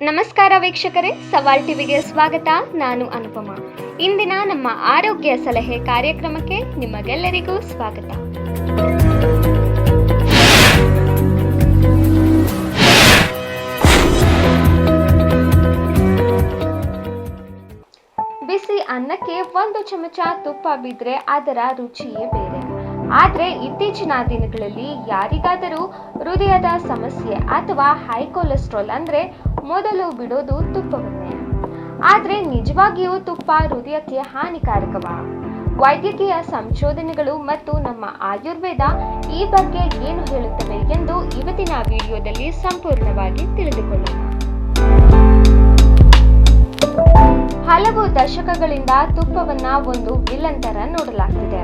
ನಮಸ್ಕಾರ ವೀಕ್ಷಕರೇ, ಸವಾಲ್ ಟಿವಿಗೆ ಸ್ವಾಗತ. ನಾನು ಅನುಪಮ. ಇಂದಿನ ನಮ್ಮ ಆರೋಗ್ಯ ಸಲಹೆ ಕಾರ್ಯಕ್ರಮಕ್ಕೆ ನಿಮಗೆಲ್ಲರಿಗೂ ಸ್ವಾಗತ. ಬಿಸಿ ಅನ್ನಕ್ಕೆ 1 ಚಮಚ ತುಪ್ಪ ಬಿದ್ದರೆ ಅದರ ರುಚಿಯೇ ಬೇರೆ. ಆದರೆ ಇತ್ತೀಚಿನ ದಿನಗಳಲ್ಲಿ ಯಾರಿಗಾದರೂ ಹೃದಯದ ಸಮಸ್ಯೆ ಅಥವಾ ಹೈ ಕೊಲೆಸ್ಟ್ರಾಲ್ ಅಂದರೆ ಮೊದಲು ಬಿಡೋದು ತುಪ್ಪವನ್ನೇ. ಆದರೆ ನಿಜವಾಗಿಯೂ ತುಪ್ಪ ಹೃದಯಕ್ಕೆ ಹಾನಿಕಾರಕವಾ? ವೈದ್ಯಕೀಯ ಸಂಶೋಧನೆಗಳು ಮತ್ತು ನಮ್ಮ ಆಯುರ್ವೇದ ಈ ಬಗ್ಗೆ ಏನು ಹೇಳುತ್ತವೆ ಎಂದು ಇವತ್ತಿನ ವಿಡಿಯೋದಲ್ಲಿ ಸಂಪೂರ್ಣವಾಗಿ ತಿಳಿದುಕೊಳ್ಳೋಣ. ಹಲವು ದಶಕಗಳಿಂದ ತುಪ್ಪವನ್ನ ಒಂದು ವಿಲನ್ ತರ ನೋಡಲಾಗ್ತಿದೆ.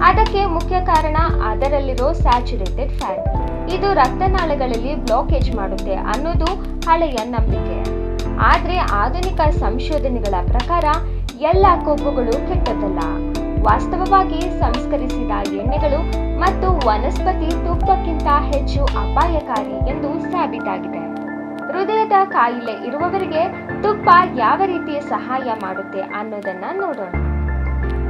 ಅದಕ್ಕೆ ಮುಖ್ಯ ಕಾರಣ ಅದರಲ್ಲಿರೋ ಸ್ಯಾಚುರೇಟೆಡ್ ಫ್ಯಾಟ್. ಇದು ರಕ್ತನಾಳಗಳಲ್ಲಿ ಬ್ಲಾಕೇಜ್ ಮಾಡುತ್ತೆ ಅನ್ನೋದು ಹಳೆಯ ನಂಬಿಕೆ. ಆದ್ರೆ ಆಧುನಿಕ ಸಂಶೋಧನೆಗಳ ಪ್ರಕಾರ ಎಲ್ಲ ಕೊಬ್ಬುಗಳು ಕೆಟ್ಟದ್ದಲ್ಲ. ವಾಸ್ತವವಾಗಿ ಸಂಸ್ಕರಿಸಿದ ಎಣ್ಣೆಗಳು ಮತ್ತು ವನಸ್ಪತಿ ತುಪ್ಪಕ್ಕಿಂತ ಹೆಚ್ಚು ಅಪಾಯಕಾರಿ ಎಂದು ಸಾಬೀತಾಗಿದೆ. ಹೃದಯದ ಕಾಯಿಲೆ ಇರುವವರಿಗೆ ತುಪ್ಪ ಯಾವ ರೀತಿ ಸಹಾಯ ಮಾಡುತ್ತೆ ಅನ್ನೋದನ್ನ ನೋಡೋಣ.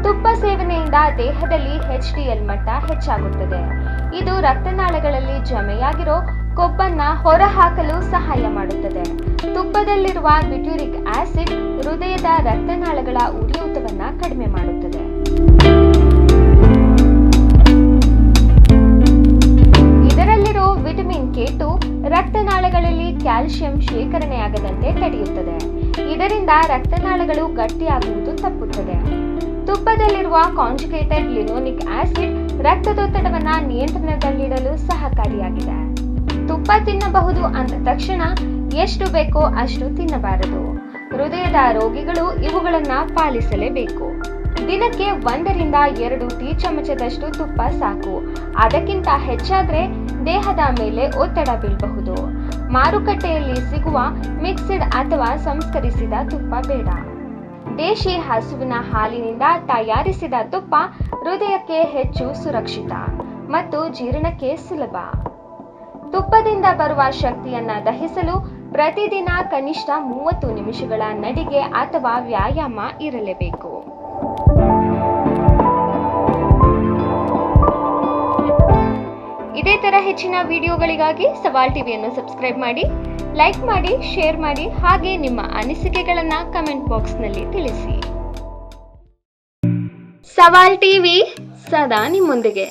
ತುಪ್ಪ ಸೇವನೆಯಿಂದ ದೇಹದಲ್ಲಿ HDL ಮಟ್ಟ ಹೆಚ್ಚಾಗುತ್ತದೆ. ಇದು ರಕ್ತನಾಳಗಳಲ್ಲಿ ಜಮೆಯಾಗಿರೋ ಕೊಬ್ಬನ್ನ ಹೊರಹಾಕಲು ಸಹಾಯ ಮಾಡುತ್ತದೆ. ತುಪ್ಪದಲ್ಲಿರುವ ಬ್ಯೂಟಿರಿಕ್ ಆಸಿಡ್ ಹೃದಯದ ರಕ್ತನಾಳಗಳ ಉರಿಯೂತವನ್ನ ಕಡಿಮೆ ಮಾಡುತ್ತದೆ. ಇದರಲ್ಲಿರೋ ವಿಟಮಿನ್ K2 ರಕ್ತನಾಳಗಳಲ್ಲಿ ಕ್ಯಾಲ್ಸಿಯಂ ಶೇಖರಣೆಯಾಗದಂತೆ ತಡೆಯುತ್ತದೆ. ಇದರಿಂದ ರಕ್ತನಾಳಗಳು ಗಟ್ಟಿಯಾಗುವುದು ತಪ್ಪುತ್ತದೆ. ತುಪ್ಪದಲ್ಲಿರುವ ಕಾಂಜುಗೇಟೆಡ್ ಲಿನೋಲಿಕ್ ಆಸಿಡ್ ರಕ್ತದೊತ್ತಡವನ್ನ ನಿಯಂತ್ರಣದಲ್ಲಿಡಲು ಸಹಕಾರಿಯಾಗಿದೆ. ತುಪ್ಪ ತಿನ್ನಬಹುದು ಅಂದ ತಕ್ಷಣ ಎಷ್ಟು ಬೇಕೋ ಅಷ್ಟು ತಿನ್ನಬಾರದು. ಹೃದಯದ ರೋಗಿಗಳು ಇವುಗಳನ್ನ ಪಾಲಿಸಲೇಬೇಕು. ದಿನಕ್ಕೆ 1 ರಿಂದ 2 ಟೀ ಚಮಚದಷ್ಟು ತುಪ್ಪ ಸಾಕು. ಅದಕ್ಕಿಂತ ಹೆಚ್ಚಾದ್ರೆ ದೇಹದ ಮೇಲೆ ಒತ್ತಡ ಬೀಳಬಹುದು. ಮಾರುಕಟ್ಟೆಯಲ್ಲಿ ಸಿಗುವ ಮಿಕ್ಸ್ಡ್ ಅಥವಾ ಸಂಸ್ಕರಿಸಿದ ತುಪ್ಪ ಬೇಡ. ದೇಶಿ ಹಸುವಿನ ಹಾಲಿನಿಂದ ತಯಾರಿಸಿದ ತುಪ್ಪ ಹೃದಯಕ್ಕೆ ಹೆಚ್ಚು ಸುರಕ್ಷಿತ ಮತ್ತು ಜೀರ್ಣಕ್ಕೆ ಸುಲಭ. ತುಪ್ಪದಿಂದ ಬರುವ ಶಕ್ತಿಯನ್ನ ದಹಿಸಲು ಪ್ರತಿದಿನ ಕನಿಷ್ಠ 30 ನಿಮಿಷಗಳ ನಡಿಗೆ ಅಥವಾ ವ್ಯಾಯಾಮ ಇರಲೇಬೇಕು. ಇದೇ ತರ ಹೆಚ್ಚಿನ ವಿಡಿಯೋಗಳಿಗಾಗಿ ಸವಾಲ್ ಟಿವಿಯನ್ನು ಸಬ್ಸ್ಕ್ರೈಬ್ ಮಾಡಿ, ಲೈಕ್ ಮಾಡಿ, ಶೇರ್ ಮಾಡಿ, ಹಾಗೆ ನಿಮ್ಮ ಅನಿಸಿಕೆಗಳನ್ನ ಕಮೆಂಟ್ ಬಾಕ್ಸ್ನಲ್ಲಿ ತಿಳಿಸಿ. ಸವಾಲ್ ಟಿವಿ ಸದಾ ನಿಮ್ಮೊಂದಿಗೆ.